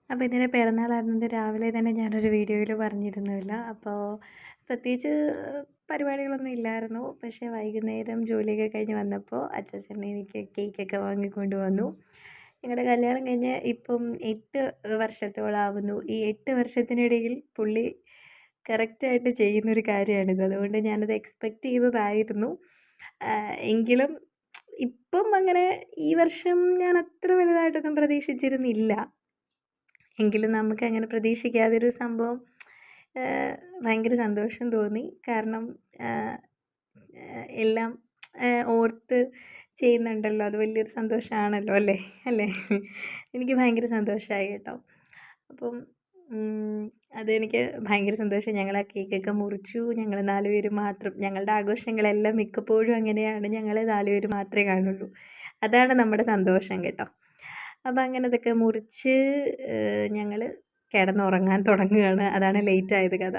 അപ്പോൾ ഇതിൻ്റെ പിറന്നാളായിരുന്നത് രാവിലെ തന്നെ ഞാനൊരു വീഡിയോയിൽ പറഞ്ഞിരുന്നില്ല. അപ്പോൾ പ്രത്യേകിച്ച് പരിപാടികളൊന്നും ഇല്ലായിരുന്നു. പക്ഷേ വൈകുന്നേരം ജോലിയൊക്കെ കഴിഞ്ഞ് വന്നപ്പോൾ അച്ചാച്ചൻ എനിക്ക് കേക്കൊക്കെ വാങ്ങിക്കൊണ്ട് വന്നു. ഞങ്ങളുടെ കല്യാണം കഴിഞ്ഞ് ഇപ്പം 8 വർഷത്തോളാവുന്നു. ഈ 8 വർഷത്തിനിടയിൽ പുള്ളി കറക്റ്റായിട്ട് ചെയ്യുന്നൊരു കാര്യമാണിത്. അതുകൊണ്ട് ഞാനത് എക്സ്പെക്റ്റ് ചെയ്തതായിരുന്നു. എങ്കിലും ഇപ്പം അങ്ങനെ ഈ വർഷം ഞാൻ അത്ര വലുതായിട്ടൊന്നും പ്രതീക്ഷിച്ചിരുന്നില്ല. എങ്കിലും നമുക്കങ്ങനെ പ്രതീക്ഷിക്കാതൊരു സംഭവം ഭയങ്കര സന്തോഷം തോന്നി. കാരണം എല്ലാം ഓർത്ത് ചെയ്യുന്നുണ്ടല്ലോ, അത് വലിയൊരു സന്തോഷമാണല്ലോ അല്ലേ അല്ലേ? എനിക്ക് ഭയങ്കര സന്തോഷമായി കേട്ടോ. അപ്പം അതെനിക്ക് ഭയങ്കര സന്തോഷം. ഞങ്ങൾ ആ കേക്കൊക്കെ മുറിച്ചു. ഞങ്ങൾ 4 പേര് മാത്രം. ഞങ്ങളുടെ ആഘോഷങ്ങളെല്ലാം മിക്കപ്പോഴും അങ്ങനെയാണ്. ഞങ്ങൾ 4 പേര് മാത്രമേ കാണുള്ളൂ. അതാണ് നമ്മുടെ സന്തോഷം കേട്ടോ. അപ്പം അങ്ങനെ അതൊക്കെ മുറിച്ച് ഞങ്ങൾ കിടന്നുറങ്ങാൻ തുടങ്ങുകയാണ്. അതാണ് ലേറ്റായത് കഥ.